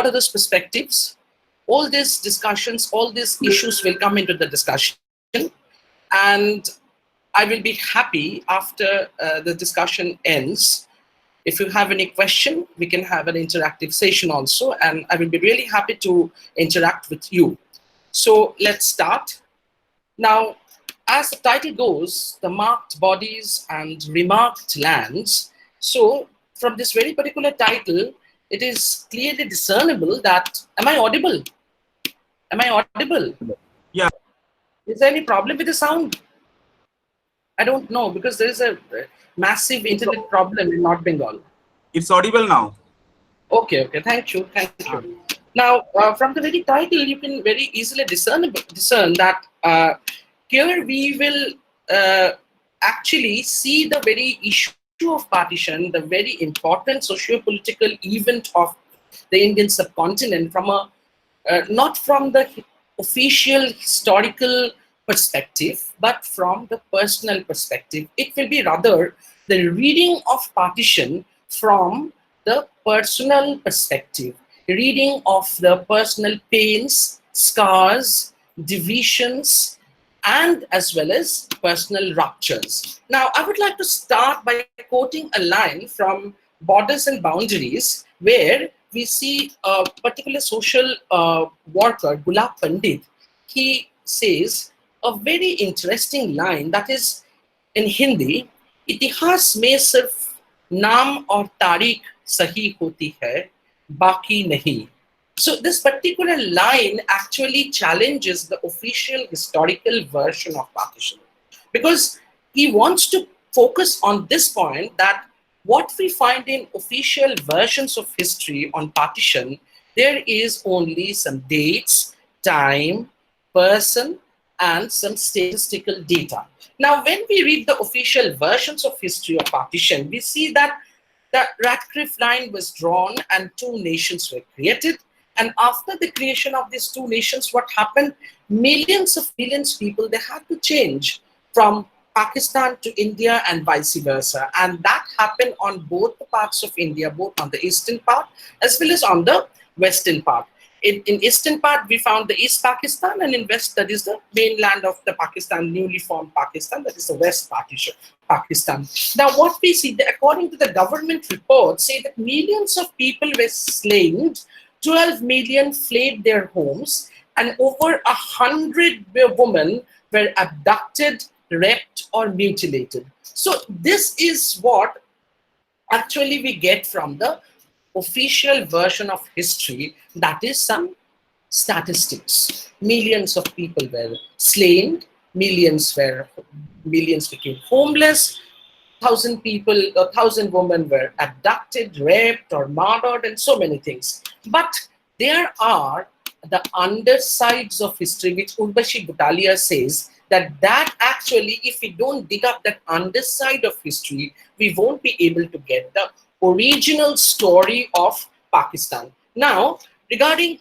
are those perspectives. All these discussions, all these issues will come into the discussion. And I will be happy after the discussion ends. If you have any question, we can have an interactive session also, and I will be really happy to interact with you. So let's start. Now, as the title goes, the marked bodies and remarked lands. So from this very particular title, it is clearly discernible that, am I audible? Am I audible? Yeah. Is there any problem with the sound? I don't know, because there is a massive internet problem in North Bengal. It's audible now. Okay, thank you. Now, from the very title, you can very easily discern that here we will actually see the very issue of partition, the very important socio-political event of the Indian subcontinent from a not from the official historical perspective, but from the personal perspective. It will be rather the reading of partition from the personal perspective, reading of the personal pains, scars, divisions, and as well as personal ruptures. Now, I would like to start by quoting a line from Borders and Boundaries, where we see a particular social worker, Gulab Pandit. He says a very interesting line that is in Hindi, इतिहास में सिर्फ नाम और तारीख सही होती है, बाकी नहीं. So this particular line actually challenges the official historical version of partition, because he wants to focus on this point that what we find in official versions of history on partition, there is only some dates, time, person, and some statistical data. Now, when we read the official versions of history of partition, we see that the Radcliffe line was drawn and two nations were created. And after the creation of these two nations, what happened? Millions of people, they had to change from Pakistan to India and vice versa. And that happened on both the parts of India, both on the eastern part as well as on the western part. In eastern part, we found the East Pakistan, and in west, that is the mainland of the Pakistan, newly formed Pakistan, that is the West Pakistan. Now, what we see, according to the government reports, say that millions of people were slain, 12 million fled their homes, and over 100 women were abducted, raped, or mutilated. So this is what actually we get from the official version of history, that is some statistics. Millions of people were slain, millions became homeless, 1,000 women were abducted, raped, or murdered, and so many things. But there are the undersides of history, which Urvashi Butalia says that actually, if we don't dig up that underside of history, we won't be able to get the original story of Pakistan. Now, regarding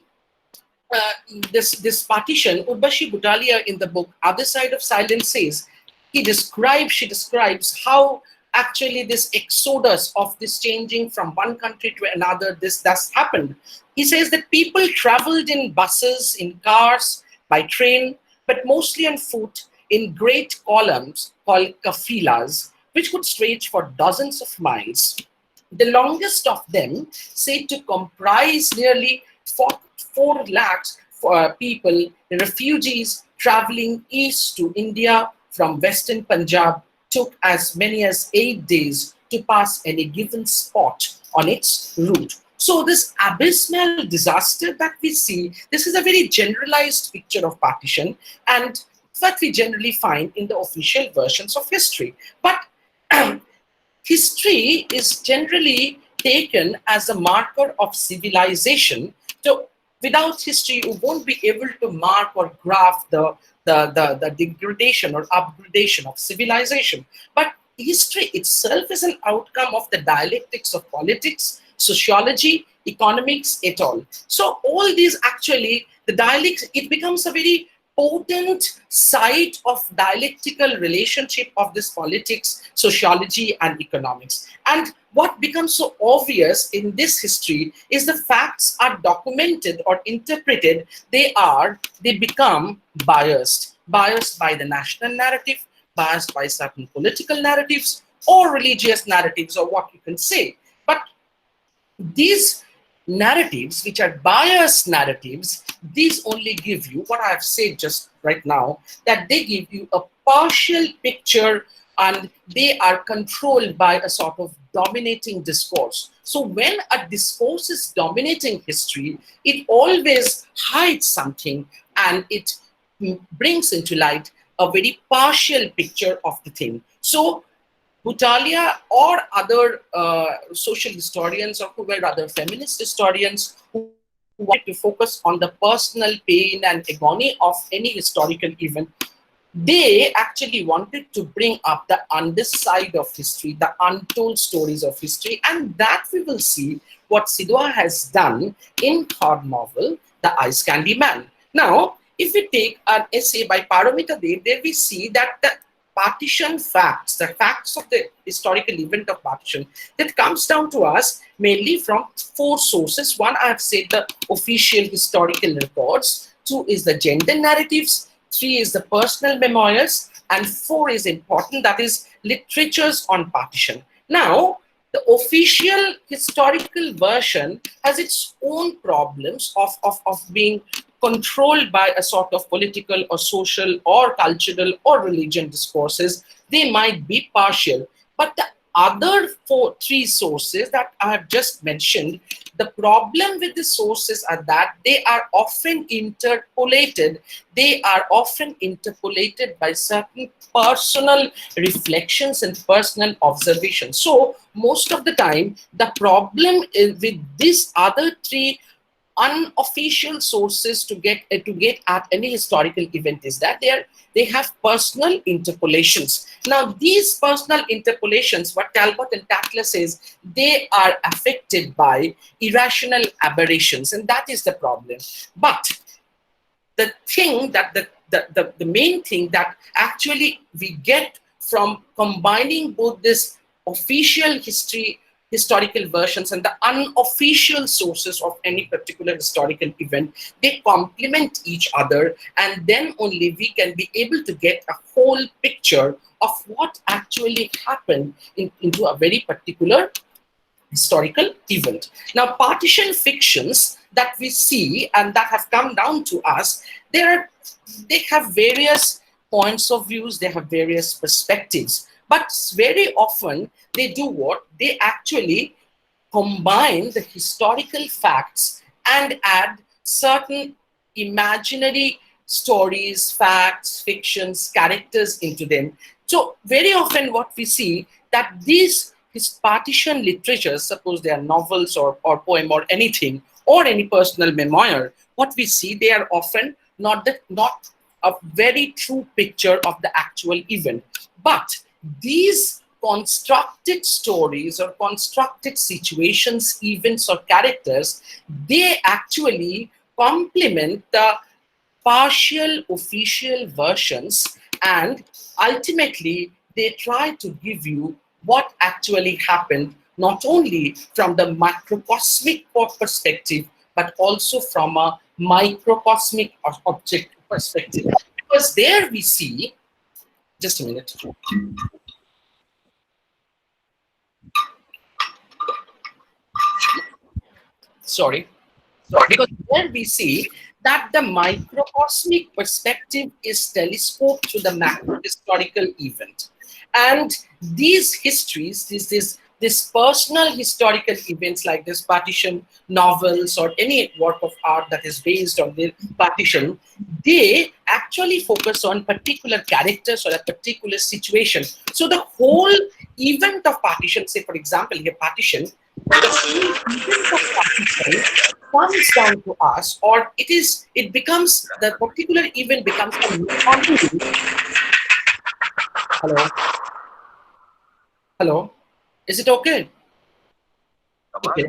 this partition, Urvashi Butalia in the book Other Side of Silence says, she describes how actually this exodus of this changing from one country to another, this thus happened. He says that people traveled in buses, in cars, by train, but mostly on foot in great columns called kafilas, which could stretch for dozens of miles. The longest of them said to comprise nearly 4 lakhs people, refugees traveling east to India from western Punjab, took as many as 8 days to pass any given spot on its route. So this abysmal disaster that we see, this is a very generalized picture of partition, and what we generally find in the official versions of history. But history is generally taken as a marker of civilization. So without history, you won't be able to mark or graph the degradation or upgradation of civilization. But history itself is an outcome of the dialectics of politics, sociology, economics, et al. So all these actually, the dialects, it becomes a very potent site of dialectical relationship of this politics, sociology, and economics. And what becomes so obvious in this history is the facts are documented or interpreted. They become biased by the national narrative, biased by certain political narratives or religious narratives, or what you can say. But these narratives, which are biased narratives, these only give you what I've said just right now, that they give you a partial picture, and they are controlled by a sort of dominating discourse. So when a discourse is dominating history, it always hides something, and it brings into light a very partial picture of the thing. So Butalia or other social historians, or who were other feminist historians, who wanted to focus on the personal pain and agony of any historical event, they actually wanted to bring up the underside of history, the untold stories of history, and that we will see what Sidhwa has done in her novel, The Ice Candy Man. Now, if we take an essay by Paramita Dev, there we see that the partition facts, the facts of the historical event of partition, that comes down to us mainly from 4 sources. One, I have said, the official historical records. 2 is the gender narratives. 3 is the personal memoirs. And 4 is important, that is literatures on partition. Now, the official historical version has its own problems of being controlled by a sort of political or social or cultural or religion discourses. They might be partial. But the other 3 sources that I have just mentioned, the problem with the sources are that they are often interpolated. They are often interpolated by certain personal reflections and personal observations. So most of the time, the problem is with these other 3 unofficial sources to get at any historical event is that they have personal interpolations. Now, these personal interpolations, what Talbot and Tatler says, they are affected by irrational aberrations, and that is the problem. But the thing that the main thing that actually we get from combining both this official historical versions and the unofficial sources of any particular historical event, they complement each other, and then only we can be able to get a whole picture of what actually happened into a very particular historical event. Now, partition fictions that we see and that have come down to us, they have various points of views, they have various perspectives, but very often they do what? They actually combine the historical facts and add certain imaginary stories, facts, fictions, characters into them. So very often what we see that these partition literatures, suppose they are novels or poem or anything, or any personal memoir, what we see, they are often not a very true picture of the actual event. But these constructed stories or constructed situations, events, or characters, they actually complement the partial official versions, and ultimately they try to give you what actually happened, not only from the macrocosmic perspective, but also from a microcosmic object perspective. Because there we see, just a minute. Sorry. Because there we see that the microcosmic perspective is telescoped to the macro historical event. And these histories, this personal historical events like this partition novels or any work of art that is based on the partition, they actually focus on particular characters or a particular situation. So the whole event of partition, say for example here partition, the whole event of partition comes down to us, or it becomes, the particular event becomes a memory. Hello, is it okay? Okay.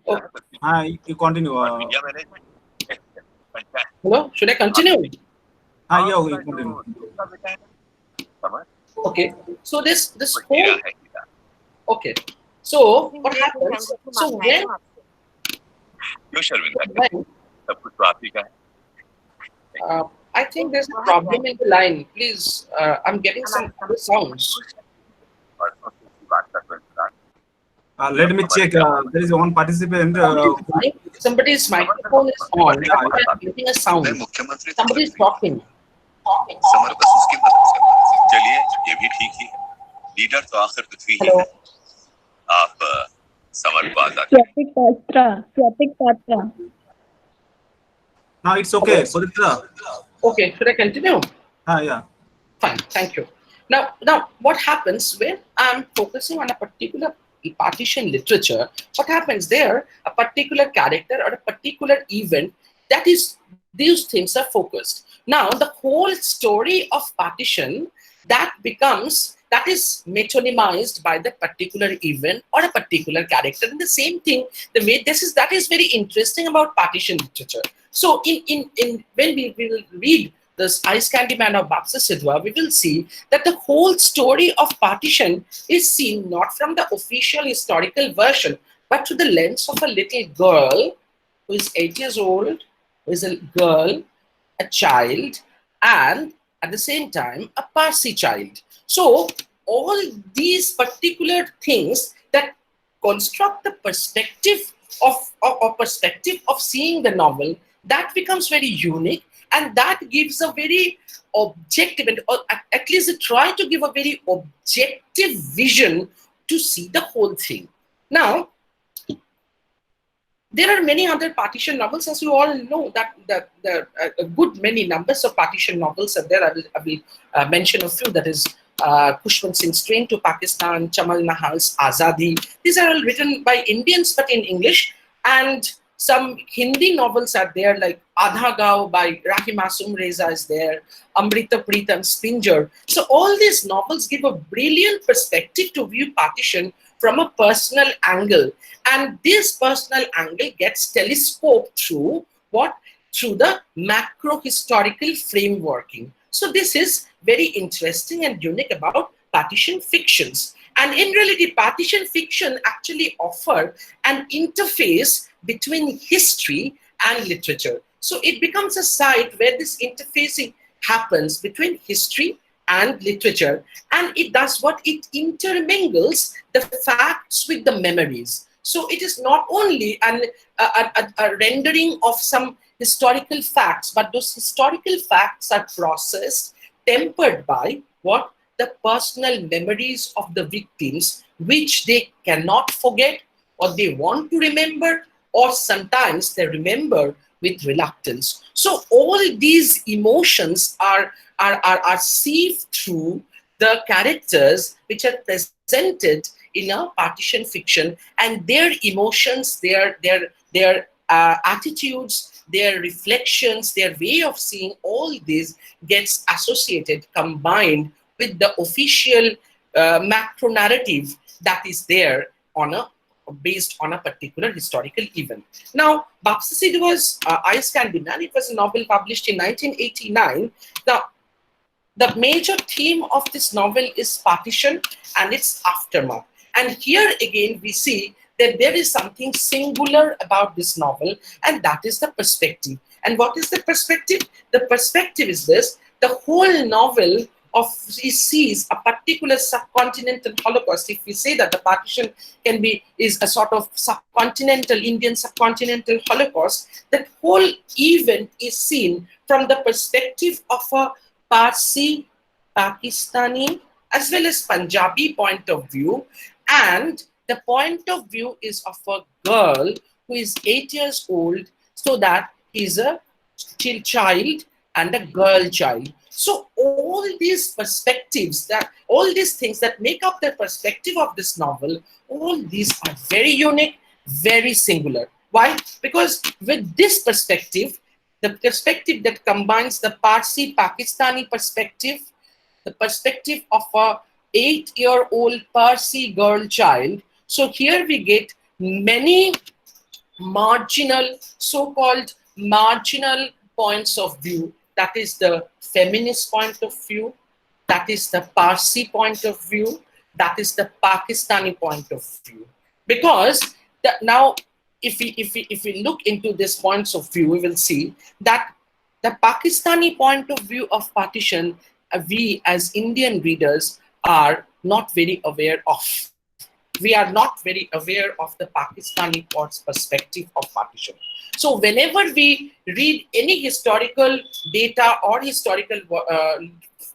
Okay. You continue. Hello, should I continue? Yeah, we continue. Okay, so this whole, okay, So what happens? So when I think there's a problem in the line. Please, I'm getting some other sounds. Let me check. There is one participant. Somebody's microphone is on. That's why I'm getting a sound. Somebody's talking. Hello. Swatik Patra. Now it's okay. Pradipta. Okay, should I continue? Yeah. Fine, thank you. Now, what happens when I'm focusing on a particular partition literature? What happens there? A particular character or a particular event, that is, these things are focused. Now, the whole story of partition that is metonymized by the particular event or a particular character. And the same thing, that is very interesting about partition literature. So, when we will read this Ice Candy Man of Bapsa Sidhwa, we will see that the whole story of partition is seen not from the official historical version, but through the lens of a little girl who is 8 years old, who is a girl, a child, and at the same time, a Parsi child. So all these particular things that construct the perspective of seeing the novel, that becomes very unique. And that gives a very objective, or at least try to give a very objective vision to see the whole thing. Now, there are many other partition novels, as you all know, that a good many numbers of partition novels are there. I will mention a few. That is Kushwant Singh's Train to Pakistan, Chamal Nahal's Azadi. These are all written by Indians, but in English. And some Hindi novels are there, like Adha Gao by Rahi Masum Reza is there, Amrita Pritam Spinger. So all these novels give a brilliant perspective to view partition from a personal angle. And this personal angle gets telescoped through what? Through the macro-historical frameworking. So this is very interesting and unique about partition fictions. And in reality, partition fiction actually offer an interface between history and literature. So it becomes a site where this interfacing happens between history and literature. And it does what? It intermingles the facts with the memories. So it is not only a rendering of some historical facts, but those historical facts are processed, tempered by what? The personal memories of the victims, which they cannot forget, or they want to remember, or sometimes they remember with reluctance. So all these emotions are sieved through the characters which are presented in a partition fiction, and their emotions, their attitudes, their reflections, their way of seeing, all this gets associated, combined with the official macro narrative that is there based on a particular historical event. Now, Bapsa Sidhwa's Ice Candy Man, it was a novel published in 1989. The major theme of this novel is partition and its aftermath. And here again, we see that there is something singular about this novel, and that is the perspective. And what is the perspective? The perspective is this: the whole novel sees a particular subcontinental Holocaust. If we say that the partition is a sort of Indian subcontinental Holocaust, that whole event is seen from the perspective of a Parsi, Pakistani, as well as Punjabi point of view. And the point of view is of a girl who is 8 years old, so that is a child and a girl child. So all these perspectives, all these things that make up the perspective of this novel, all these are very unique, very singular. Why? Because with this perspective, the perspective that combines the Parsi Pakistani perspective, the perspective of a 8-year-old Parsi girl child. So here we get many marginal, so-called marginal points of view. That is the feminist point of view, that is the Parsi point of view, that is the Pakistani point of view. Because now, if we look into these points of view, we will see that the Pakistani point of view of partition, we as Indian readers are not very aware of. We are not very aware of the Pakistani perspective of partition. So whenever we read any historical data or historical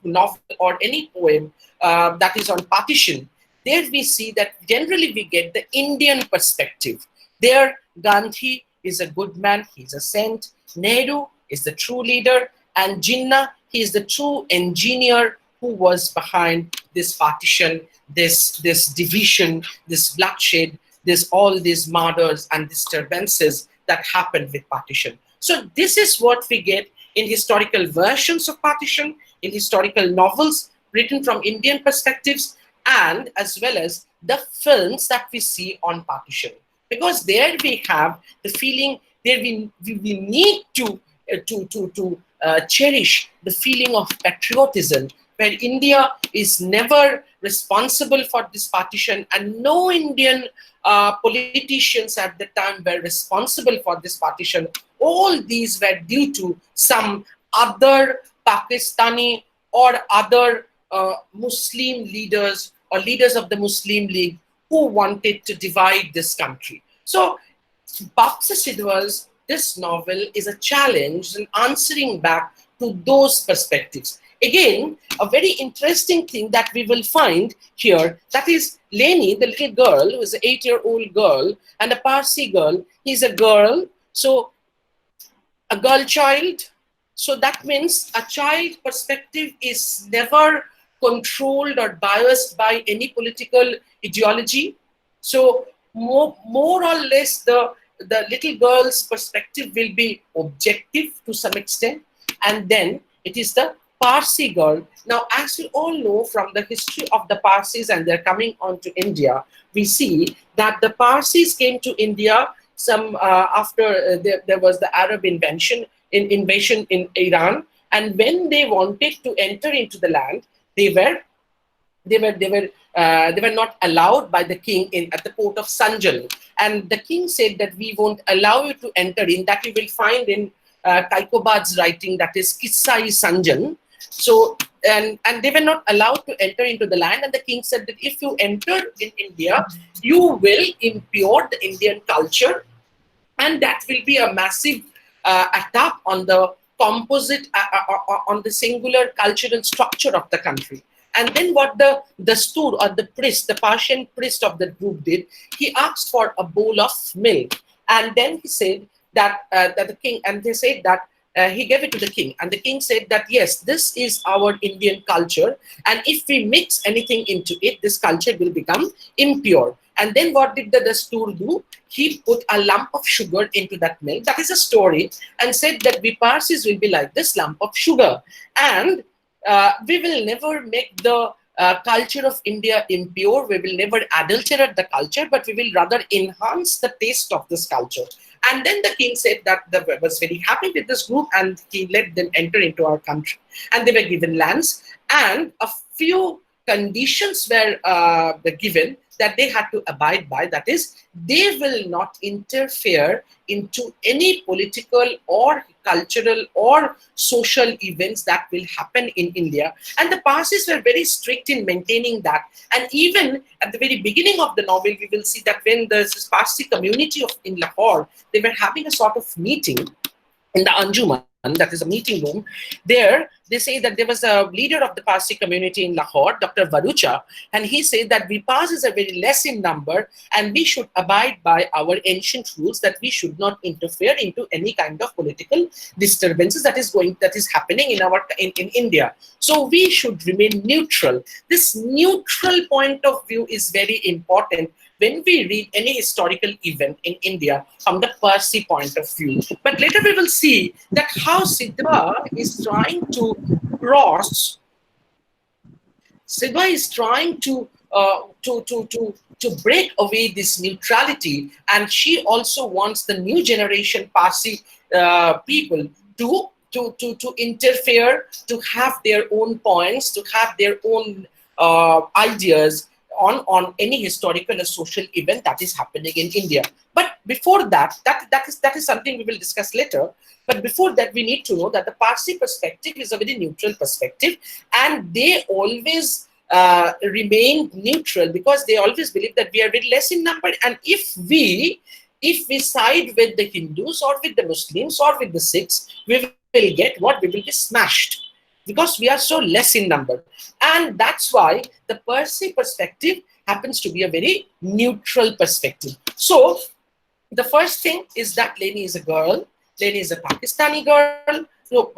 novel or any poem that is on partition, there we see that generally we get the Indian perspective. There, Gandhi is a good man, he's a saint. Nehru is the true leader, and Jinnah, he is the true engineer who was behind this partition, this division, this bloodshed, this all these murders and disturbances that happened with partition. So this is what we get in historical versions of partition, in historical novels written from Indian perspectives, and as well as the films that we see on partition. Because there we have the feeling, there we need to cherish the feeling of patriotism, where India is never responsible for this partition, and no Indian politicians at the time were responsible for this partition. All these were due to some other Pakistani or other Muslim leaders or leaders of the Muslim League who wanted to divide this country. So Bapsa Sidhwa's this novel is a challenge in answering back to those perspectives. Again, a very interesting thing that we will find here, that is Leni, the little girl, who is an 8-year-old girl, and a Parsi girl. He's a girl, so a girl child. So that means a child perspective is never controlled or biased by any political ideology. So more or less the little girl's perspective will be objective to some extent, and then it is the Parsi girl. Now, as we all know from the history of the Parsis and their coming on to India, we see that the Parsis came to India some after there was the Arab invasion in Iran, and when they wanted to enter into the land, they were not allowed by the king at the port of Sanjal. And the king said that we won't allow you to enter in. That you will find in Kaikobad's writing, that is Kissai Sanjan. So, and they were not allowed to enter into the land. And the king said that if you enter in India, you will impure the Indian culture. And that will be a massive attack on the composite, on the singular cultural structure of the country. And then what the dastur or the priest, the Persian priest of the group did, he asked for a bowl of milk. And then he said that, that the king, and they said that he gave it to the king. And the king said that, yes, this is our Indian culture. And if we mix anything into it, this culture will become impure. And then what did the dastur do? He put a lump of sugar into that milk. That is a story. And said that we Parsis will be like this lump of sugar. And we will never make the culture of India impure. We will never adulterate the culture, but we will rather enhance the taste of this culture. And then the king said that was very happy with this group, and he let them enter into our country. And they were given lands, and a few conditions were given that they had to abide by. That is, they will not interfere into any political or cultural or social events that will happen in India. And the Parsis were very strict in maintaining that. And even at the very beginning of the novel, we will see that when there's this Parsi community in Lahore, they were having a sort of meeting in the Anjuman, that is a meeting room. There, they say that there was a leader of the Parsi community in Lahore, Dr. Varucha, and he said that we Parsis are very less in number, and we should abide by our ancient rules that we should not interfere into any kind of political disturbances that is happening in India. So we should remain neutral. This neutral point of view is very important when we read any historical event in India from the Parsi point of view. But later we will see that how Sidhwa is trying to break away this neutrality, and she also wants the new generation Parsi people to interfere, to have their own points, to have their own ideas on any historical or social event that is happening in India. But before that, that is something we will discuss later. But before that, we need to know that the Parsi perspective is a very neutral perspective, and they always remain neutral because they always believe that we are very less in number, and if we side with the Hindus or with the Muslims or with the Sikhs, we will get what? We will be smashed because we are so less in number. And that's why the Parsi perspective happens to be a very neutral perspective. So the first thing is that Leni is a girl. Leni is a Pakistani girl. No,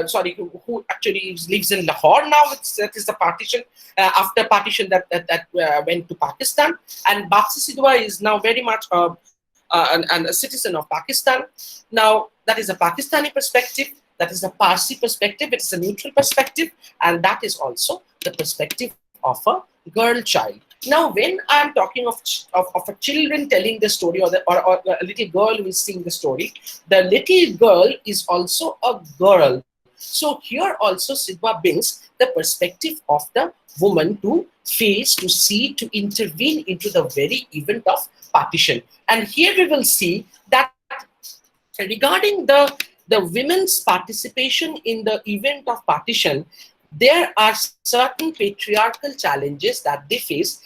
sorry, who actually lives in Lahore now. That is the partition, after partition that went to Pakistan. And Bakshi Sidhwa is now very much and a citizen of Pakistan. Now, that is a Pakistani perspective. That is a Parsi perspective. It is a neutral perspective. And that is also the perspective of a girl child. Now, when I'm talking of a children telling the story, or a little girl who is seeing the story, the little girl is also a girl. So here also Sidhwa brings the perspective of the woman to face, to see, to intervene into the very event of partition. And here we will see that regarding the women's participation in the event of partition, there are certain patriarchal challenges that they face,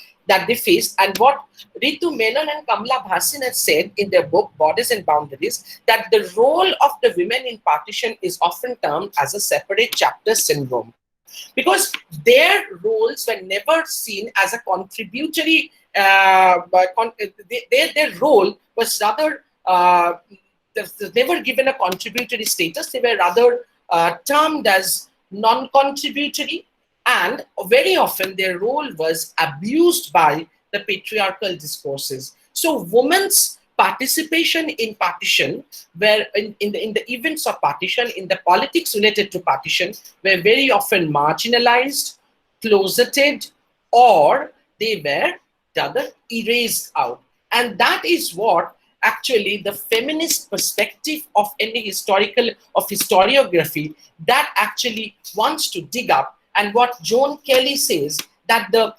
and what Ritu Menon and Kamla Bhasin have said in their book Borders and Boundaries, that the role of the women in partition is often termed as a separate chapter syndrome, because their roles were never seen as a contributory, their role was rather they were given a contributory status. They were rather termed as non-contributory, and very often their role was abused by the patriarchal discourses. So women's participation in partition, where in the events of partition, in the politics related to partition, were very often marginalized, closeted, or they were rather erased out. And that is what actually the feminist perspective of any historiography that actually wants to dig up. And what Joan Kelly says, that the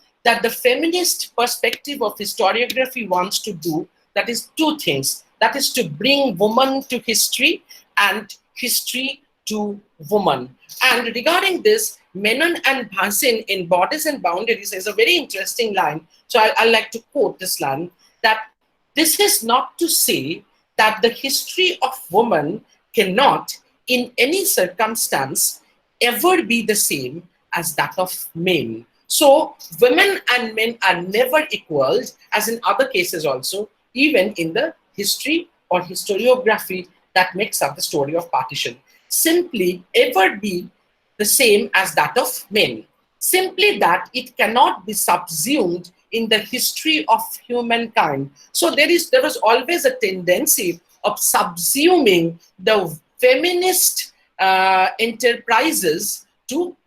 feminist perspective of historiography wants to do, that is two things. That is to bring woman to history and history to woman. And regarding this, Menon and Bhasin in Borders and Boundaries is a very interesting line. So I like to quote this line, that this is not to say that the history of woman cannot, in any circumstance, ever be the same as that of men. So women and men are never equals, as in other cases also, even in the history or historiography that makes up the story of partition. Simply ever be the same as that of men. Simply that it cannot be subsumed in the history of humankind. So there was always a tendency of subsuming the feminist enterprises to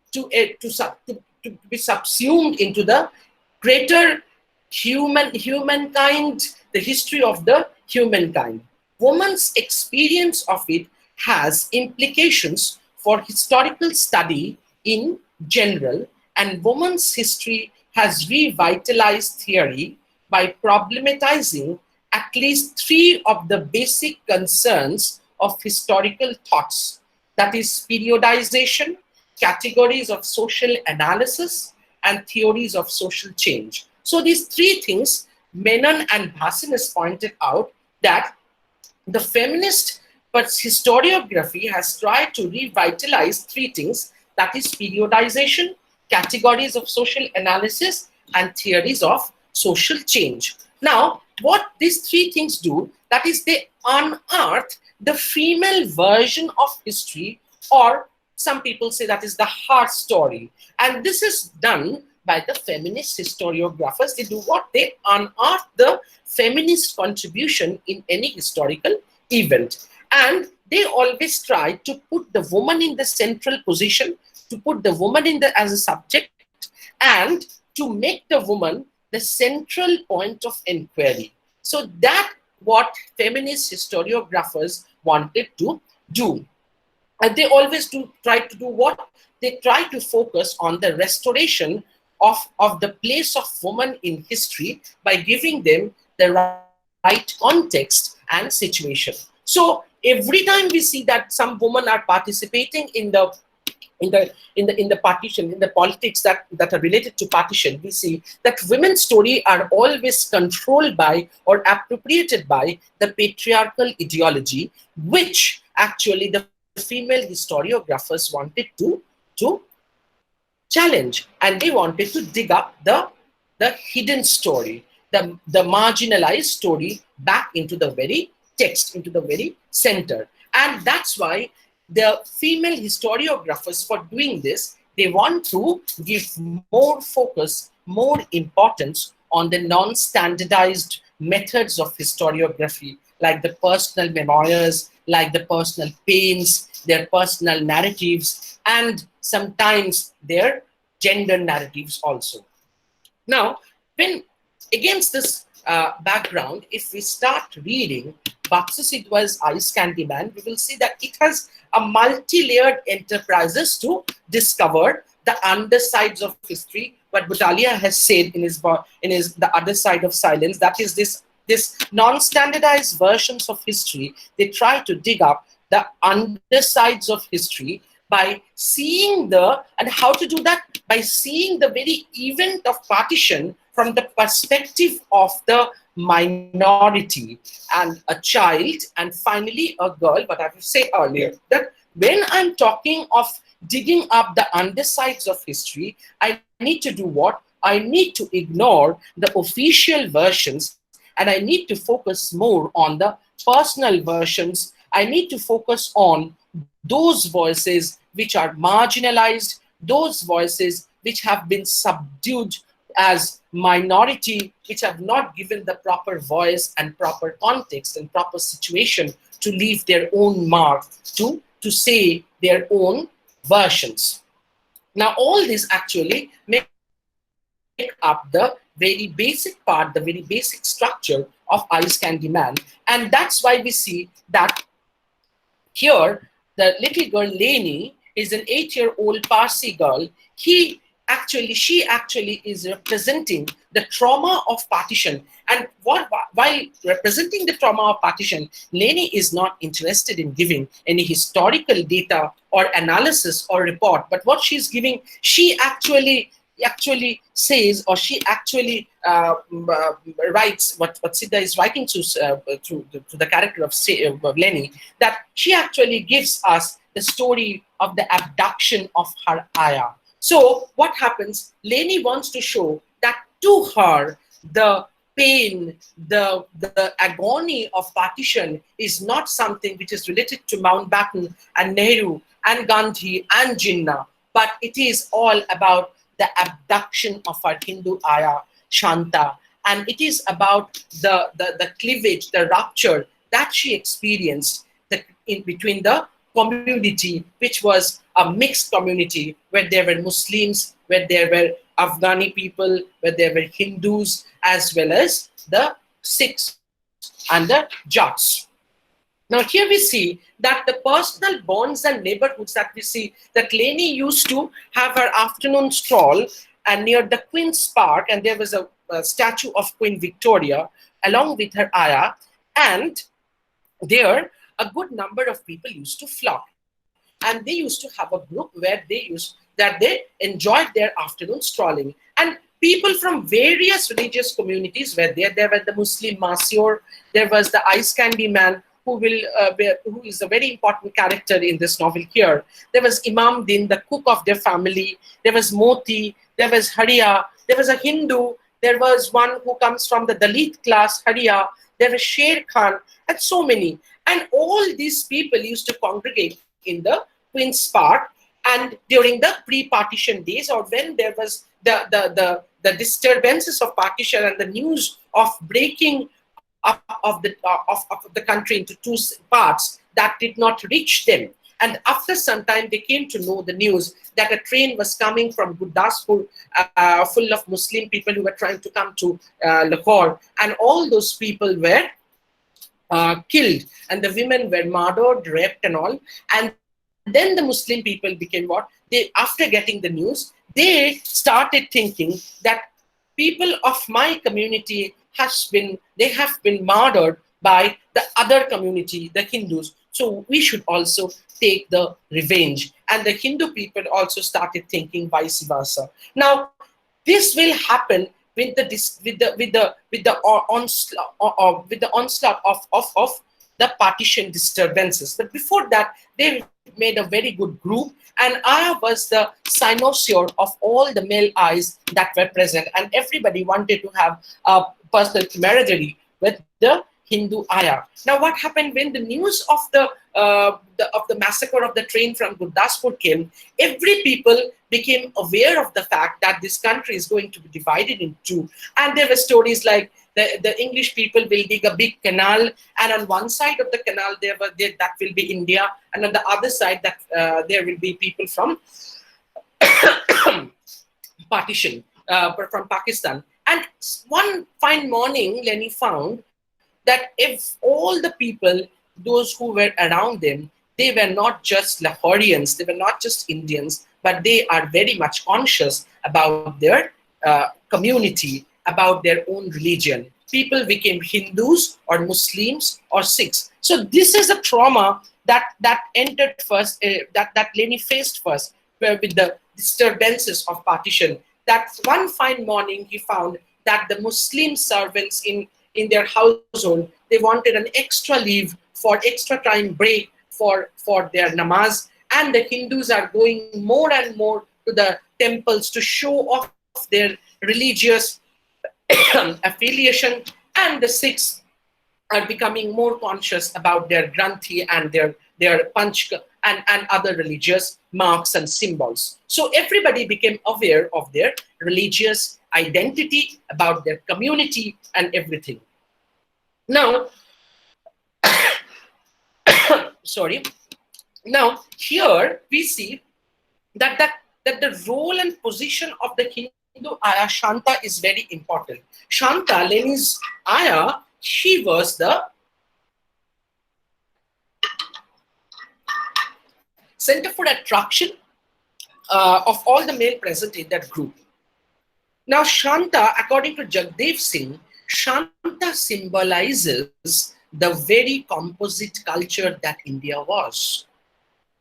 be subsumed into the greater humankind, the history of the humankind. Woman's experience of it has implications for historical study in general, and woman's history has revitalized theory by problematizing at least three of the basic concerns of historical thoughts, that is periodization, categories of social analysis, and theories of social change. So these three things, Menon and Bhasin has pointed out that the feminist historiography has tried to revitalize three things, that is periodization, categories of social analysis, and theories of social change. Now, what these three things do, that is they unearth the female version of history, or some people say that is the heart story. And this is done by the feminist historiographers. They do what? They unearth the feminist contribution in any historical event. And they always try to put the woman in the central position, to put the woman as a subject, and to make the woman the central point of inquiry. So that what feminist historiographers wanted to do. And they always try to do what? They try to focus on the restoration of the place of women in history by giving them the right context and situation. So every time we see that some women are participating in the partition, in the politics that are related to partition, we see that women's story are always controlled by or appropriated by the patriarchal ideology, which actually the female historiographers wanted to challenge, and they wanted to dig up the hidden story, the marginalized story back into the very text, into the very center. And that's why the female historiographers, for doing this, they want to give more focus, more importance on the non-standardized methods of historiography, like the personal memoirs, like the personal pains, their personal narratives, and sometimes their gender narratives also. Now, when against this background, if we start reading Baksu Sidwa's Ice Candy Man, we will see that it has a multi-layered enterprises to discover the undersides of history. What Butalia has said in his The Other Side of Silence, that is this non-standardized versions of history. They try to dig up the undersides of history by seeing and how to do that? By seeing the very event of partition from the perspective of the minority and a child and finally a girl. But I will say earlier that when I'm talking of digging up the undersides of history, I need to do what? I need to ignore the official versions and I need to focus more on the personal versions. I need to focus on those voices which are marginalized, those voices which have been subdued as minority, which have not given the proper voice and proper context and proper situation to leave their own mark, to say their own versions. Now, all this actually make up the very basic part, the very basic structure of Ice Candy Man. And that's why we see that here, the little girl Leni is an 8-year-old Parsi girl. She actually is representing the trauma of partition. And while representing the trauma of partition, Leni is not interested in giving any historical data or analysis or report. But what she's giving, she actually says, or she actually writes what Siddha is writing to the character of Leni, that she actually gives us the story of the abduction of her ayah. So what happens? Leni wants to show that to her, the pain, the agony of partition is not something which is related to Mountbatten and Nehru and Gandhi and Jinnah, but it is all about the abduction of our Hindu ayah, Shanta. And it is about the cleavage, the rupture that she experienced in between the community, which was a mixed community where there were Muslims, where there were Afghani people, where there were Hindus, as well as the Sikhs and the Jats. Now here we see that the personal bonds and neighborhoods that we see, that Leni used to have her afternoon stroll and near the Queen's Park, and there was a statue of Queen Victoria along with her ayah, and there a good number of people used to flock. And they used to have a group where they enjoyed their afternoon strolling. And people from various religious communities were there. There were the Muslim Masyur, there was the Ice Candy Man, who is a very important character in this novel here. There was Imam Din, the cook of their family. There was Moti, there was Hariya, there was a Hindu, there was one who comes from the Dalit class, Hariya, there was Sher Khan, and so many. And all these people used to congregate in the Queen's Park, and during the pre-partition days, or when there was the disturbances of partition and the news of breaking up of the country into two parts that did not reach them. And after some time, they came to know the news that a train was coming from Gurdaspur full of Muslim people who were trying to come to Lahore, and all those people were killed, and the women were murdered, raped, and all. And then the Muslim people became what? They, after getting the news, they started thinking that people of my community they have been murdered by the other community, the Hindus. So we should also take the revenge. And the Hindu people also started thinking vice versa. Now, this will happen with the onslaught of the partition disturbances. But before that, they made a very good group, and Aya was the cynosure of all the male eyes that were present, and everybody wanted to have a personal camaraderie with the Hindu Aya. Now, what happened when the news of the massacre of the train from Gurdaspur came? Every people became aware of the fact that this country is going to be divided in two, and there were stories like the English people will dig a big canal, and on one side of the canal that will be India, and on the other side that there will be people from partition, from Pakistan. And one fine morning, Lenny found that if all the people, those who were around them, they were not just Lahorians, they were not just Indians, but they are very much conscious about their community, about their own religion. People became Hindus or Muslims or Sikhs. So this is a trauma that entered first, that Lenny faced first, where with the disturbances of partition. That one fine morning he found that the Muslim servants in their household, they wanted an extra leave for extra time break for their namaz, and the Hindus are going more and more to the temples to show off their religious affiliation, and the Sikhs are becoming more conscious about their granthi and their panch and other religious marks and symbols. So everybody became aware of their religious identity, about their community and everything. Now, sorry. Now here we see that the role and position of the Hindu Aya Shanta is very important. Shanta, Lenny's Aya, she was the center for attraction of all the male present in that group. Now Shanta, according to Jagdev Singh, Shanta symbolizes the very composite culture that India was.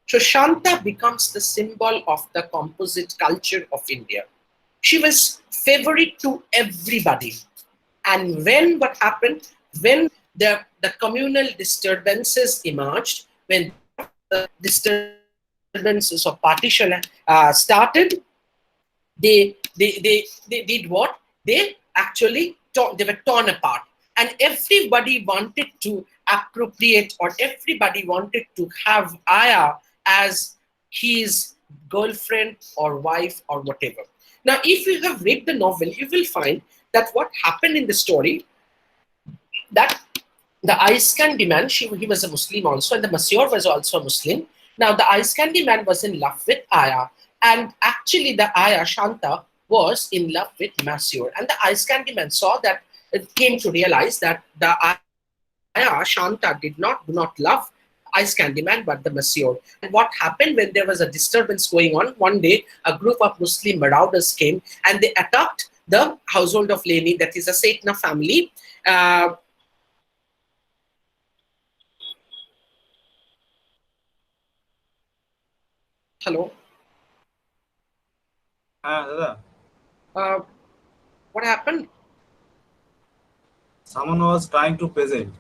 So Shanta becomes the symbol of the composite culture of India. She was favorite to everybody. And when what happened? When the communal disturbances emerged, when the disturbances of partition started, they did what? They actually they were torn apart, and everybody wanted to appropriate, or everybody wanted to have Aya as his girlfriend or wife or whatever. Now, if you have read the novel, you will find that what happened in the story, that the ice candy man, he was a Muslim also, and the Monsieur was also a Muslim. Now, the ice candy man was in love with Aya, and actually the Aya Shanta was in love with Monsieur. And the ice candy man saw that, it came to realize that the Aya Shanta do not love ice candy man but the Monsieur. And what happened when there was a disturbance going on, one day a group of Muslim marauders came and they attacked the household of Lenny, that is a Setna family. Hello. What happened? Someone was trying to present.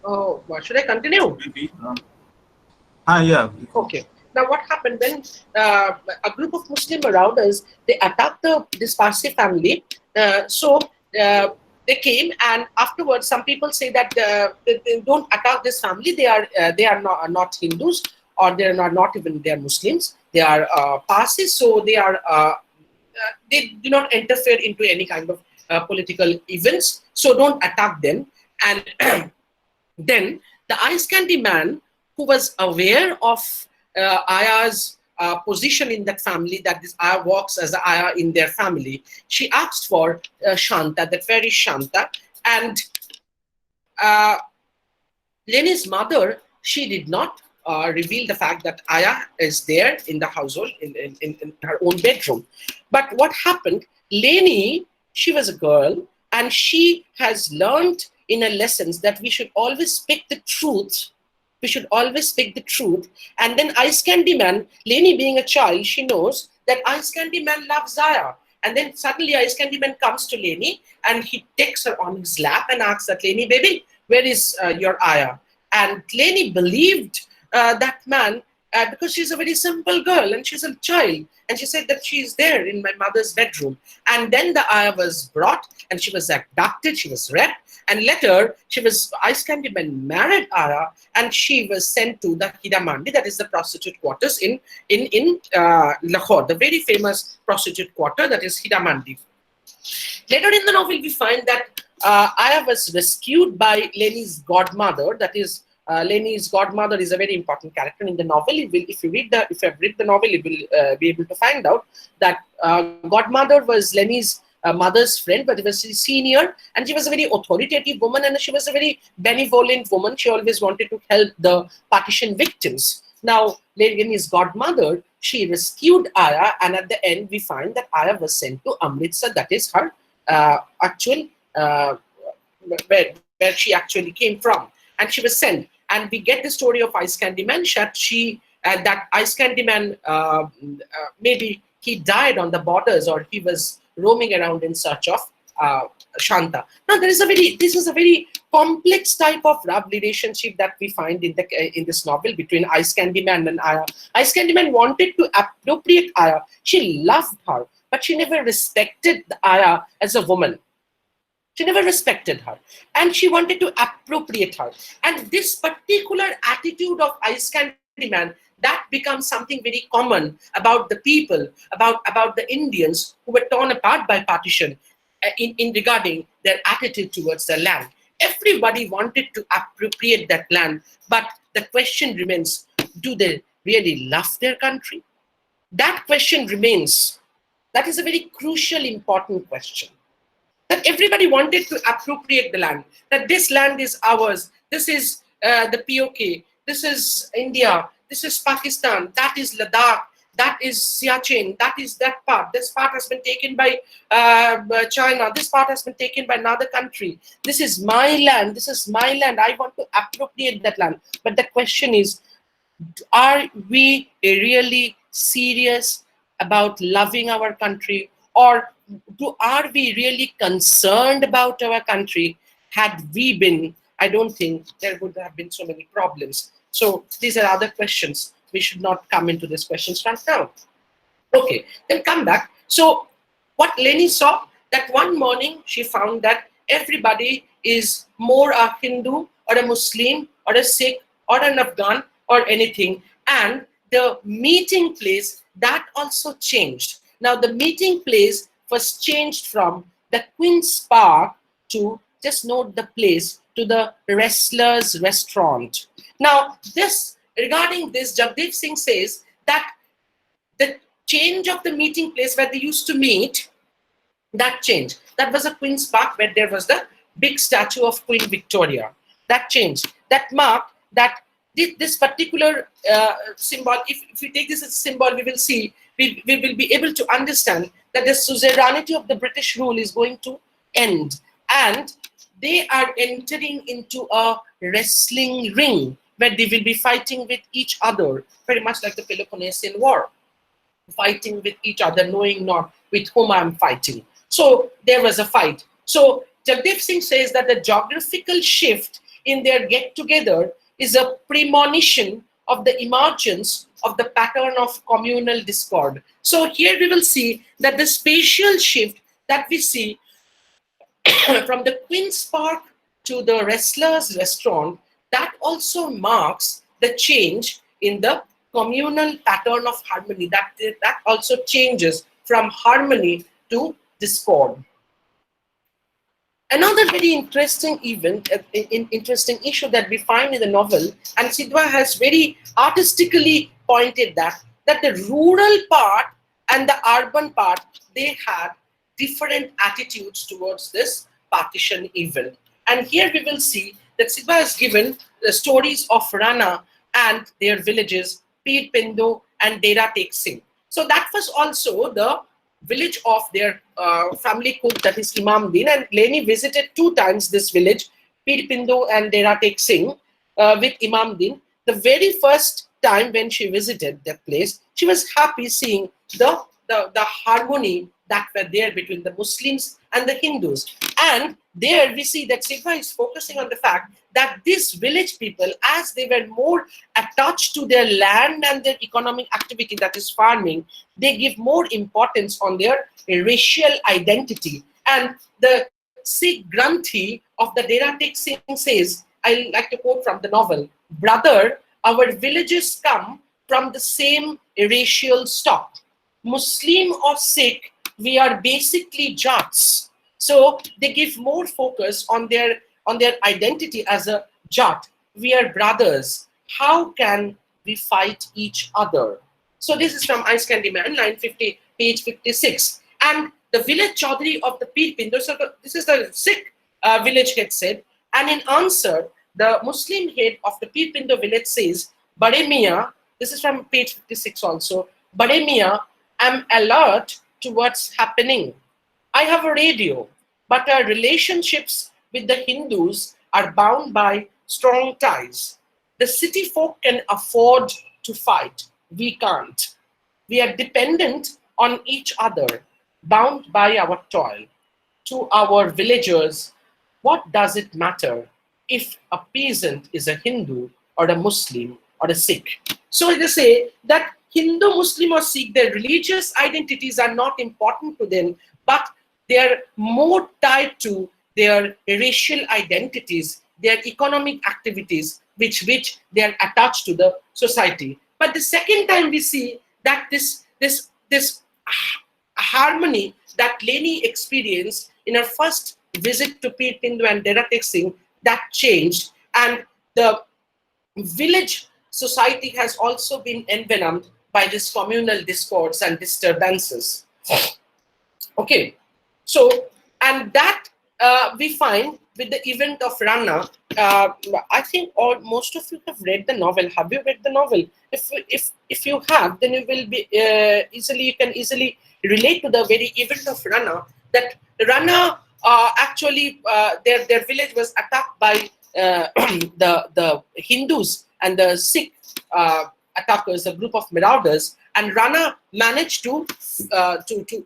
Oh, should I continue? Maybe. Yeah. Okay. Now, what happened when a group of Muslim marauders, they attacked this Parsi family? They came, and afterwards, some people say that they don't attack this family. They are not Hindus, or they are not even they are Muslims. They are Parsis, so they do not interfere into any kind of political events. So don't attack them. And then the ice candy man, who was aware of Aya's position in that family, that this Aya works as an Aya in their family, she asked for Shanta, that very Shanta. And Lenny's mother, she did not reveal the fact that Aya is there in the household, in her own bedroom. But what happened, Leni, she was a girl, and she has learned in her lessons that we should always speak the truth. We should always speak the truth. And then Ice Candy Man, Leni being a child, she knows that Ice Candy Man loves Aya. And then suddenly Ice Candy Man comes to Leni and he takes her on his lap and asks that, Leni, baby, where is your Aya? And Leni believed that man because she's a very simple girl and she's a child. And she said that she's there in my mother's bedroom. And then the Aya was brought and she was abducted, she was raped. And later, Ice Candy Man married Aya and she was sent to the Hidamandi, that is the prostitute quarters in Lahore, the very famous prostitute quarter that is Hidamandi. Later in the novel, we find that Aya was rescued by Leni's godmother. That is, Leni's godmother is a very important character in the novel. If you have read the novel, you will be able to find out that godmother was Leni's mother's friend, but she was senior, and she was a very authoritative woman, and she was a very benevolent woman. She always wanted to help the partition victims. Now, Leni's godmother, she rescued Aya, and at the end, we find that Aya was sent to Amritsar. That is her actual where she actually came from, and she was sent. And we get the story of Ice Candy Man. That Ice Candy Man maybe he died on the borders, or he was roaming around in search of Shanta. Now, this is a very complex type of love relationship that we find in this novel between Ice Candy Man and Aya. Ice Candy Man wanted to appropriate Aya. She loved her, but she never respected Aya as a woman. She never respected her, and she wanted to appropriate her. And this particular attitude of Ice Candy Man, that becomes something very common about the people, about the Indians who were torn apart by partition in regarding their attitude towards the land. Everybody wanted to appropriate that land, but the question remains, do they really love their country? That question remains. That is a very crucial, important question. That everybody wanted to appropriate the land, that this land is ours, this is the POK, this is India, this is Pakistan, that is Ladakh, that is Siachen, that is that part, this part has been taken by China, this part has been taken by another country, this is my land, I want to appropriate that land. But the question is, are we really serious about loving our country, or are we really concerned about our country? Had we been, I don't think there would have been so many problems. So these are other questions. We should not come into these questions right now. Okay, then come back. So what Leni saw, that one morning she found that everybody is more a Hindu or a Muslim or a Sikh or an Afghan or anything. And the meeting place, that also changed. Now the meeting place was changed from the Queen's Park to, just note the place, to the Wrestlers Restaurant. Now regarding this, Jagdeep Singh says that the change of the meeting place where they used to meet, that changed. That was a Queen's Park where there was the big statue of Queen Victoria. That changed. That marked that this particular symbol, if we take this as a symbol, we will see, we will be able to understand that the suzerainty of the British rule is going to end. And they are entering into a wrestling ring where they will be fighting with each other, very much like the Peloponnesian War, fighting with each other, knowing not with whom I'm fighting. So there was a fight. So Jagdeep Singh says that the geographical shift in their get-together is a premonition of the emergence of the pattern of communal discord. So here we will see that the spatial shift that we see from the Queen's Park to the Wrestlers Restaurant, that also marks the change in the communal pattern of harmony. That also changes from harmony to discord. Another very interesting interesting issue that we find in the novel, and Sidhwa has very artistically pointed that the rural part and the urban part, they had different attitudes towards this partition event. And here we will see that Sidhwa has given the stories of Rana and their villages, Peer Pindo and Dera Tek Singh. So that was also the village of their family cook, that is Imam Din, and Leni visited 2 times this village, Peer Pindo and Dera Tek Singh, with Imam Din. The very first time when she visited that place, she was happy seeing the harmony that were there between the Muslims and the Hindus. And there we see that Sigma is focusing on the fact that these village people, as they were more attached to their land and their economic activity, that is farming, they give more importance on their racial identity. And the Sikh Granthi of the Dera Tek Singh says, I like to quote from the novel, "Brother, our villages come from the same racial stock. Muslim or Sikh, we are basically Jats." So they give more focus on their identity as a Jat. We are brothers. How can we fight each other? So this is from Ice Candy Man, line 50, page 56. And the village Chowdhury of the Peer Pindo, so this is the Sikh village head said, and in answer, the Muslim head of the Peer Pindo village says, "Bade Miya," this is from page 56 also, "Bade Miya, I'm alert to what's happening. I have a radio, but our relationships with the Hindus are bound by strong ties. The city folk can afford to fight. We can't. We are dependent on each other, bound by our toil. To our villagers, what does it matter if a peasant is a Hindu or a Muslim or a Sikh?" So they say that Hindu, Muslim, or Sikh, their religious identities are not important to them, but they are more tied to their racial identities, their economic activities, which they are attached to the society. But the second time we see that this harmony that Leni experienced in her first visit to Peer Pindo and Dera Tek Singh, that changed, and the village society has also been envenomed by this communal discords and disturbances. Okay, so, and that we find with the event of Rana. I think most of you have read the novel. Have you read the novel? If you have, then you will be you can easily relate to the very event of Rana. That Rana actually their village was attacked by the Hindus and the Sikh attackers, a group of marauders, and Rana managed to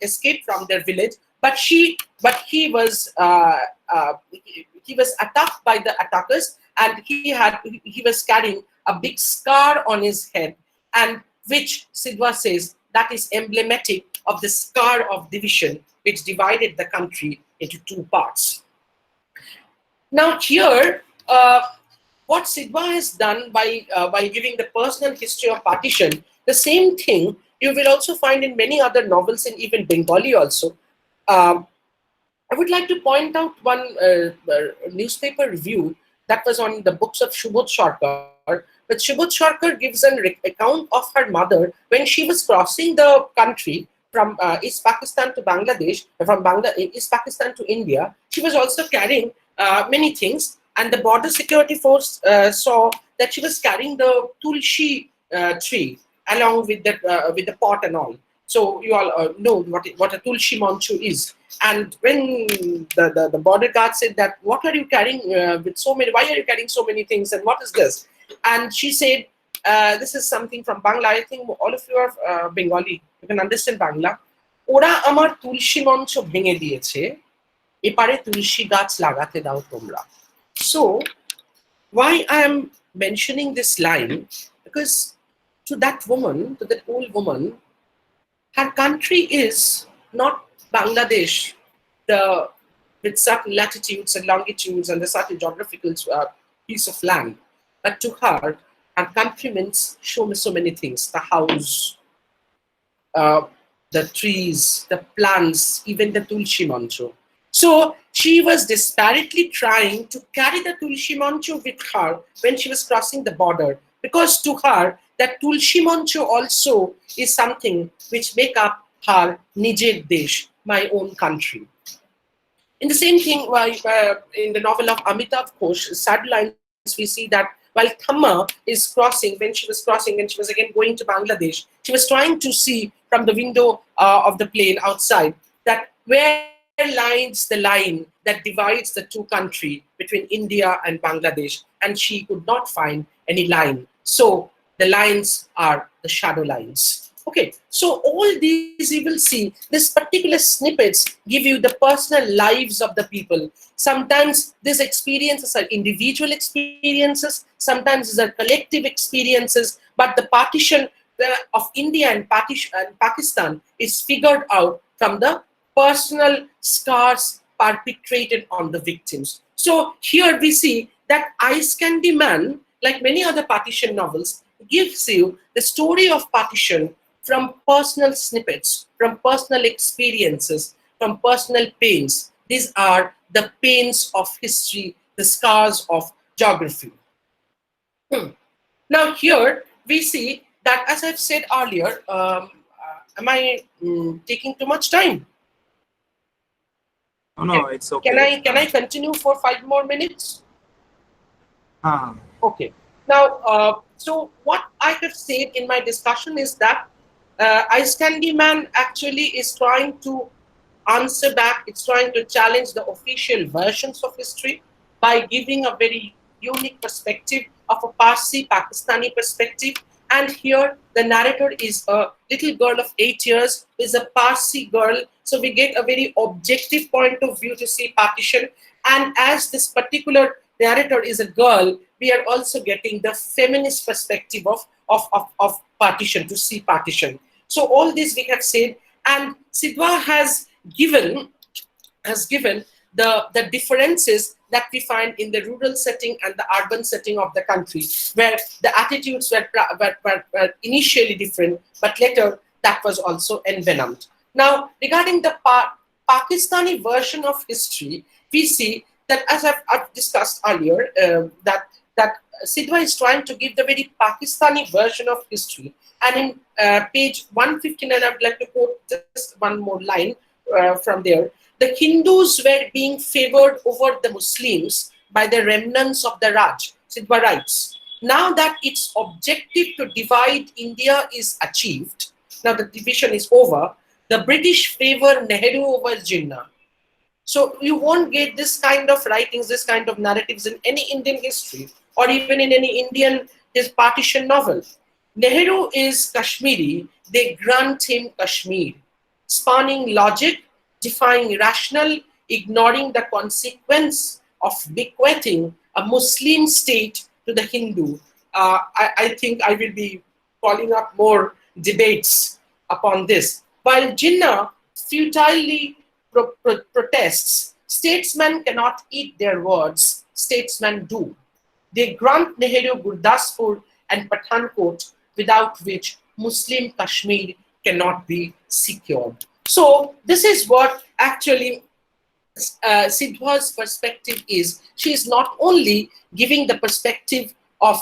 escape from their village, but he was attacked by the attackers, and he was carrying a big scar on his head, and which Sidhwa says that is emblematic of the scar of division which divided the country into 2 parts. Now here, what Sidhwa has done by giving the personal history of partition, the same thing you will also find in many other novels, and even Bengali also. I would like to point out one newspaper review that was on the books of Subodh Sarkar. But Subodh Sarkar gives an account of her mother when she was crossing the country from East Pakistan to Bangladesh, from East Pakistan to India. She was also carrying many things, and the border security force saw that she was carrying the tulsi tree along with the pot and all. So you all know what a tulsi manchu is. And when the border guard said that, "What are you carrying with so many? Why are you carrying so many things? And what is this?" And she said, "This is something from Bangla. I think all of you are Bengali. You can understand Bangla. Ora amar tulsi mancho bhenge diyeche. Epare tulsi gach lagate dao tomra." So why I am mentioning this line? Because to that woman, to that old woman, her country is not Bangladesh, with certain latitudes and longitudes and the certain geographical piece of land. But to her country means so many things: the house, the trees, the plants, even the tulsi mancho. So she was desperately trying to carry the tulsi mancho with her when she was crossing the border, because to her that tulsi mancho also is something which make up her Nijer Desh, my own country. In the same thing, in the novel of Amitav Ghosh, Sad Lines, we see that while Thamma is crossing, when she was again going to Bangladesh, she was trying to see from the window of the plane outside that where lies the line that divides the two countries between India and Bangladesh, and she could not find any line. So the lines are the shadow lines. Okay, so all these you will see, this particular snippets give you the personal lives of the people. Sometimes these experiences are individual experiences, sometimes these are collective experiences, but the partition of India and Pakistan is figured out from the personal scars perpetrated on the victims. So here we see that Ice Candy Man, like many other partition novels, gives you the story of partition from personal snippets, from personal experiences, from personal pains. These are the pains of history, the scars of geography. Now here we see that, as I've said earlier, am I taking too much time? No, it's okay. Can I continue for 5 more minutes? Uh, Okay. Now, so what I have said in my discussion is that Ice Candy Man actually is trying to answer back, it's trying to challenge the official versions of history by giving a very unique perspective of a Parsi Pakistani perspective. And here the narrator is a little girl of 8 years, is a Parsi girl. So we get a very objective point of view to see partition. And as this particular narrator is a girl, we are also getting the feminist perspective of partition, to see partition. So all this we have said, and Sidhwa has given the differences that we find in the rural setting and the urban setting of the country, where the attitudes were initially different, but later that was also envenomed. Now, regarding the Pakistani version of history, we see that, as I've discussed earlier, that Sidhwa is trying to give the very Pakistani version of history. And in page 159, I would like to quote just one more line from there. The Hindus were being favored over the Muslims by the remnants of the Raj. Sidhwa writes, now that its objective to divide India is achieved, now the division is over, the British favor Nehru over Jinnah. So you won't get this kind of writings, this kind of narratives in any Indian history or even in any Indian partition novel. Nehru is Kashmiri, they grant him Kashmir. Spawning logic, defying rational, ignoring the consequence of bequeathing a Muslim state to the Hindu. I think I will be calling up more debates upon this. While Jinnah futilely protests, statesmen cannot eat their words, statesmen do. They grant Nehru Gurdaspur and Pathankot, without which Muslim Kashmir cannot be secured. So this is what actually Sidhwa's perspective is. She is not only giving the perspective of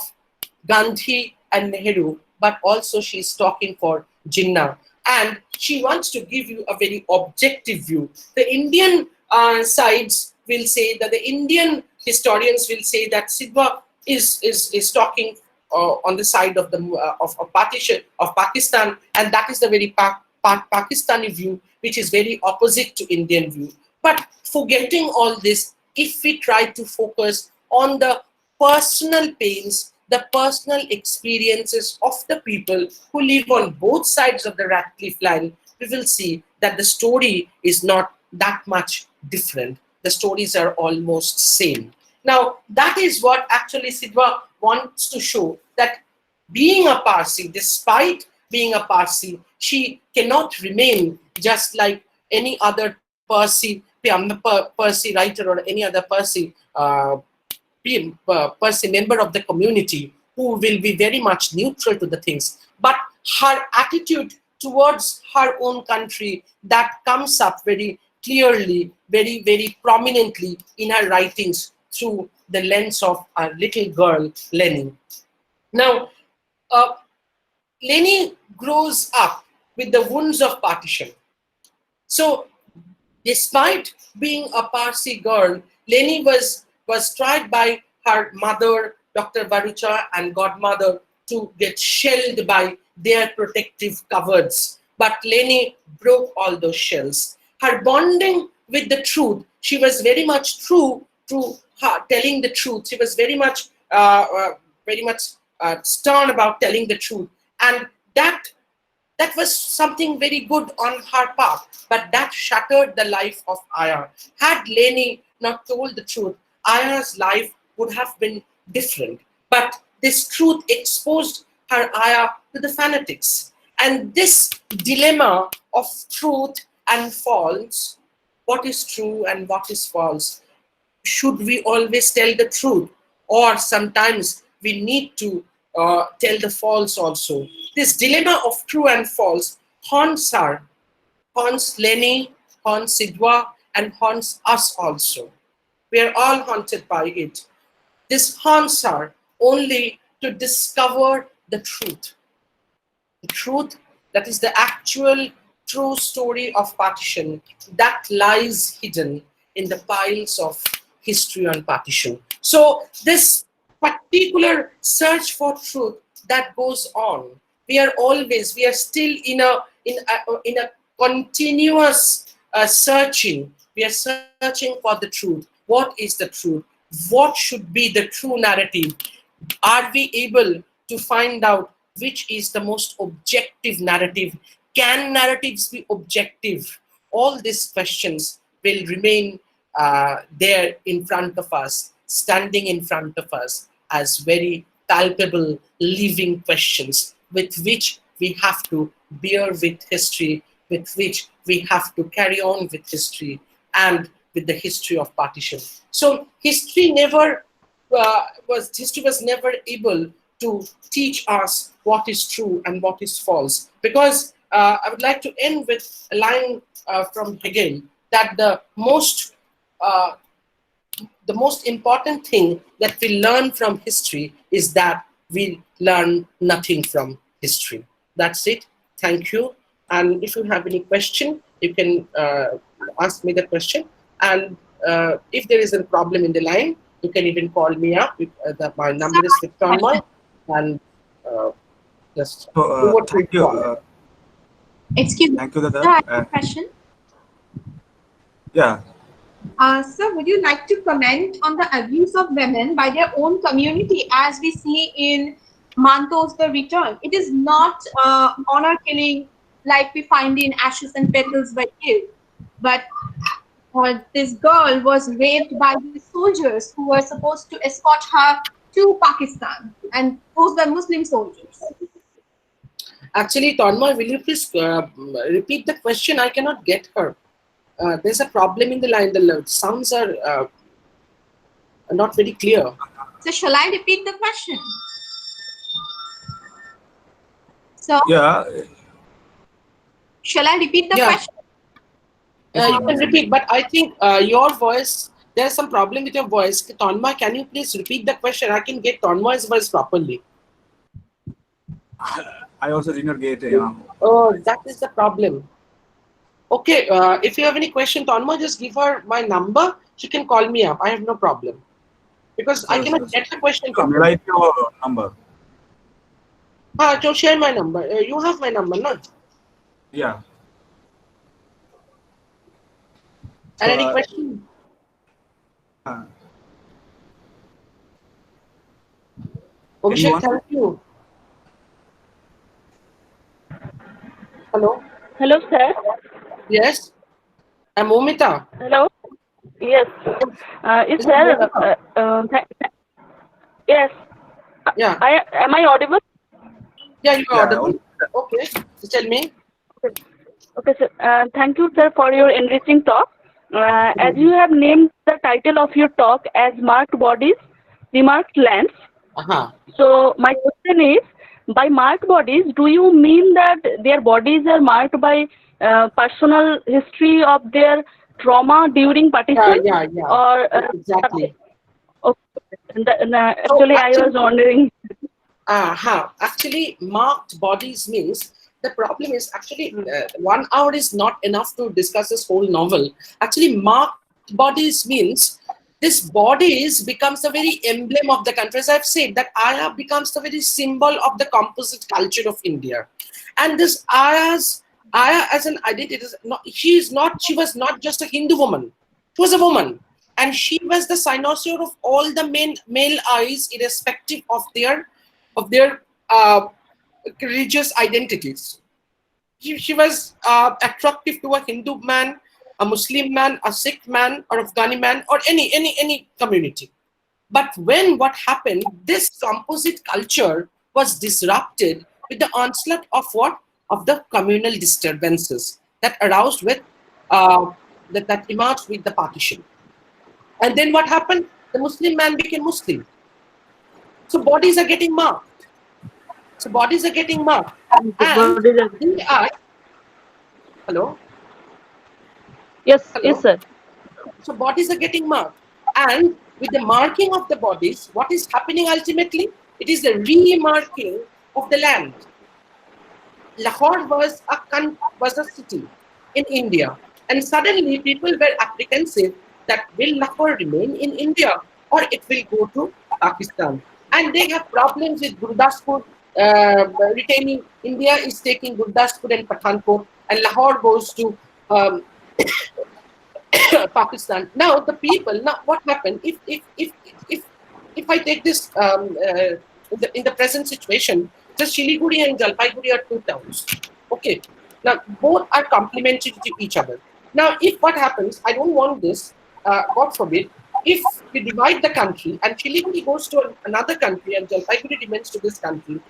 Gandhi and Nehru, but also she is talking for Jinnah. And she wants to give you a very objective view. The Indian sides will say that, the Indian historians will say that Sidhwa is talking on the side of the partition of Pakistan, and that is the very Pakistani view, which is very opposite to Indian view. But forgetting all this, if we try to focus on the personal pains, the personal experiences of the people who live on both sides of the Ratcliffe line, we will see that the story is not that much different. The stories are almost same. Now, that is what actually Sidhwa wants to show, that being a Parsi, despite being a Parsi, she cannot remain just like any other Parsi writer or any other Parsi member of the community who will be very much neutral to the things. But her attitude towards her own country, that comes up very clearly, very, very prominently in her writings through the lens of a little girl, Lenny. Now, Lenny grows up with the wounds of partition. So, despite being a Parsi girl, Lenny was tried by her mother, Dr. Barucha and godmother to get shelled by their protective cupboards. But Leni broke all those shells. Her bonding with the truth, she was very much true to her telling the truth. She was very much stern about telling the truth. And that was something very good on her part, but that shattered the life of Aya. Had Leni not told the truth, Aya's life would have been different. But this truth exposed her Aya to the fanatics. And this dilemma of truth and false, what is true and what is false? Should we always tell the truth? Or sometimes we need to tell the false also. This dilemma of true and false haunts her, haunts Leni, haunts Sidwa, and haunts us also. We are all haunted by it. This haunts her only to discover the truth. The truth that is the actual true story of partition that lies hidden in the piles of history on partition. So this particular search for truth that goes on, we are still in a continuous searching. We are searching for the truth. What is the truth? What should be the true narrative? Are we able to find out which is the most objective narrative? Can narratives be objective? All these questions will remain there in front of us, standing in front of us as very palpable, living questions with which we have to bear with history, with which we have to carry on with history and with the history of partition. So history was never able to teach us what is true and what is false. Because I would like to end with a line from Hegel that the most important thing that we learn from history is that we learn nothing from history. That's it. Thank you. And if you have any question, you can ask me the question. And if there is a problem in the line, you can even call me up. My number is Victor, and just thank you. Excuse me. Thank you, Dada. Sir, I have a question. Yeah. Sir, would you like to comment on the abuse of women by their own community as we see in Manto's The Return? It is not honor killing like we find in Ashes and Petals by Hill, but this girl was raped by the soldiers who were supposed to escort her to Pakistan, and those were Muslim soldiers. Actually, Tanmay, will you please repeat the question? I cannot get her. There's a problem in the line. The sounds are not very clear. So shall I repeat the question? So Yeah. shall I repeat the question? You can repeat, but I think your voice, there's some problem with your voice. Tanmay, can you please repeat the question? I can get Tanmay's voice properly. I also did not get it. Oh, that is the problem. Okay, if you have any question, Tanmay, just give her my number. She can call me up. I have no problem. Because I cannot get the question properly. Write your number. So share my number. You have my number, no? Yeah. And any question? Abhishek, thank you. Hello? Hello, sir. Yes? I'm Omita. Hello. Yes. Sir. Yes. Yeah. Am I audible? Yeah, you are audible. Okay. So tell me. Okay, sir. Thank you, sir, for your enriching talk. As you have named the title of your talk as Marked Bodies, Remarked Lands. So my question is, by marked bodies, do you mean that their bodies are marked by personal history of their trauma during partition? Yeah. Or exactly. Okay. Actually, I was wondering. Actually, marked bodies means the problem is actually 1 hour is not enough to discuss this whole novel. Actually, marked bodies means this bodies becomes a very emblem of the country. As I've said, that Aya becomes the very symbol of the composite culture of India. And this Aya as an identity, she was not just a Hindu woman. She was a woman. And she was the cynosure of all the male eyes, irrespective of their religious identities. She was attractive to a Hindu man, a Muslim man, a Sikh man, or Afghani man, or any community. But what happened, this composite culture was disrupted with the onslaught of what? Of the communal disturbances that aroused with that emerged with the partition. And then what happened? The Muslim man became Muslim. So bodies are getting marked. And they are, hello? Yes, Hello? yes, sir. So bodies are getting marked. And with the marking of the bodies, what is happening ultimately? It is the remarking of the land. Lahore was a city in India. And suddenly people were apprehensive that will Lahore remain in India or it will go to Pakistan. And they have problems with Gurdaspur retaining. India is taking Gurdaspur and Pathankot, and Lahore goes to Pakistan. Now the people. Now what happened if I take this in the present situation? Just Shiliguri and Jalpaiguri are two towns. Okay. Now both are complementary to each other. Now if what happens, I don't want this. God forbid. If we divide the country and Shiliguri goes to another country and Jalpaiguri remains to this country,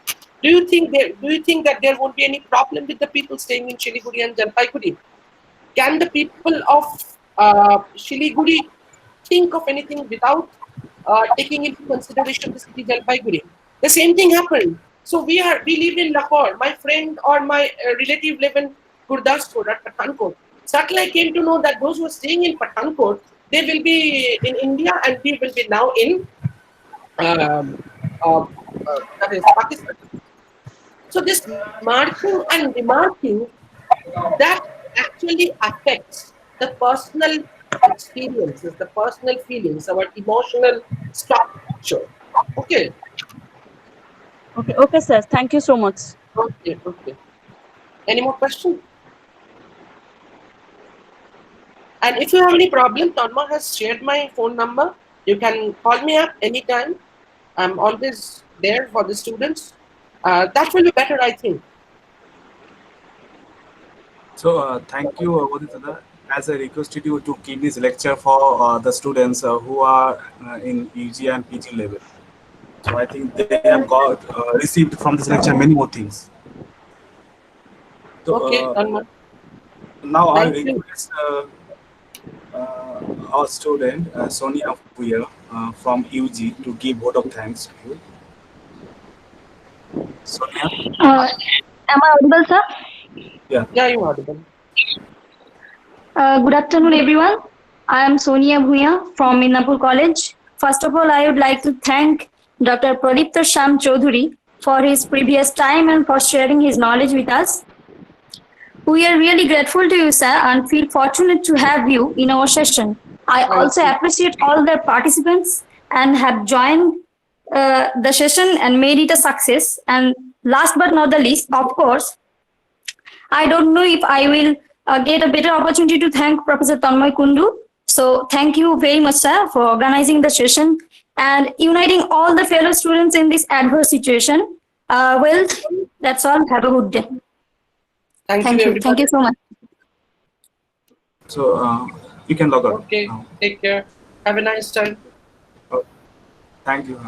do you think that there won't be any problem with the people staying in Shiliguri and Jalpaiguri? Can the people of Shiliguri think of anything without taking into consideration the city Jalpaiguri? The same thing happened. So we live in Lahore. My friend or my relative live in Gurdaspur at Pathankot. Suddenly I came to know that those who are staying in Pathankot, they will be in India and we will be now in that is Pakistan. So this marking and remarking, that actually affects the personal experiences, the personal feelings, our emotional structure. Okay. Okay, sir. Thank you so much. Okay. Any more questions? And if you have any problem, Tanma has shared my phone number. You can call me up anytime. I'm always there for the students. That will be better, I think. So thank you, Vodita. As I requested you to give this lecture for the students who are in UG and PG level. So I think they have got received from this lecture many more things. So, okay, Tanma. Now I request our student Sonia Puya from UG to give vote of thanks to you. Sonia? Am I audible, sir? Yeah, you're audible. Good afternoon, everyone. I am Sonia Bhuya from MIDNAPORE College. First of all, I would like to thank Dr. Pradipta Shyam Chowdhury for his previous time and for sharing his knowledge with us. We are really grateful to you, sir, and feel fortunate to have you in our session. I also appreciate all the participants and have joined the session and made it a success. And last but not the least, of course, I don't know if I will get a better opportunity to thank Professor Tanmay Kundu. So thank you very much, sir, for organizing the session and uniting all the fellow students in this adverse situation. Well, that's all. Have a good day. Thank you. Thank you so much. So you can log out. Okay, take care. Have a nice time. Thank you.